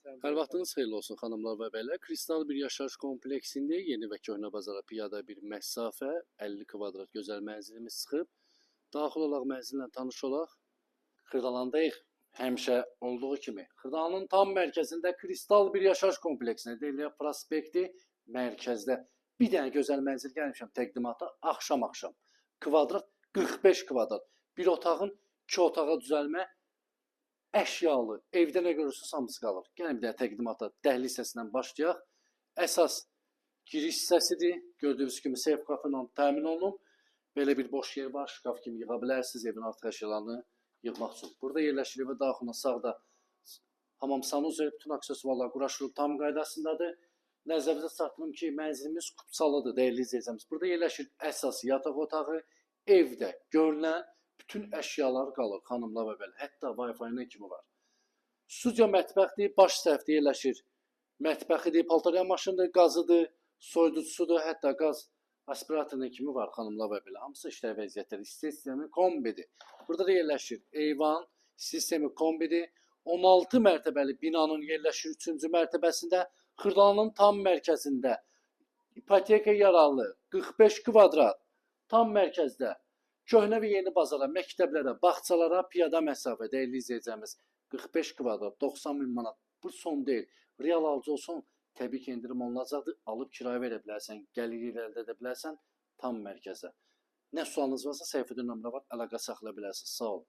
Hər vaxtınız xeyirli olsun xanımlar və bəylər. Kristal bir yaşayış kompleksində yeni və köhnə bazara piyada bir məsafə 50 kvadrat gözəl mənzilimiz çıxıb. Daxil olaq mənzillə tanış olaq. Xırdalandayıq. Həmişə olduğu kimi. Xırdalanın tam mərkəzində Kristal bir yaşayış kompleksində deyilən prospekti mərkəzdə bir dənə gözəl mənzil gəlmişəm təqdimata axşam-axşam. Kvadrat 45 kvadrat. Bir otağın 2 otağa düzəlmə əşyalı, evdə nə görürsünüz hamısı qalır. Gəlin bir də təqdimata dəhliz hissəsindən başlayaq. Əsas giriş hissəsidir. Gördüyünüz kimi seyf qapı ilə təmin olunub. Belə bir boş yer var, şkaf kimi yığa bilərsiniz evin artıq əşyalarını yığmaq üçün. Burada yerləşilir və daxilində sağda hamam sanuzel, bütün aksesuarlar quraşdırılıb tam qaydasındadır. Nəzərinizə çatdırım ki, mənzilimiz kupçalıdır, dəyərli izləyicimiz. Burada yerləşir əsas yataq otağı, evdə görünən bütün əşyalar qalır, xanımlar və belə. Hətta Wi-Fi-nə kimi var. Studiya mətbəxdir, baş tərəfdə yerləşir. Mətbəxidir, paltaryan maşınıdır, qazıdır, soyuducusudur, hətta qaz aspiratoruna kimi var, xanımlar və belə. Hamısı işləv vəziyyətləri, sistemi kombidir. Burada da yerləşir eyvan, sistemi kombidir. 16 mərtəbəli binanın yerləşir 3-cü mərtəbəsində, Xırdalanın tam mərkəzində, ipoteka yaralı, 45 kvadrat, tam mərkəzdə. Köhnə və yeni bazara, məktəblərə, bağçalara piyada məsafə, dəyərli izləyəcəyimiz 45 kvadrat, 90 min manat. Bu son deyil. Real alıcı olsun, təbii ki, endirim olunacaqdır. Alıb kirayə verə bilərsən, gəliri əldə edə bilərsən tam mərkəzə. Nə sualınız varsa səhifədə nömrə var, əlaqə saxlaya bilərsiniz. Sağ olun.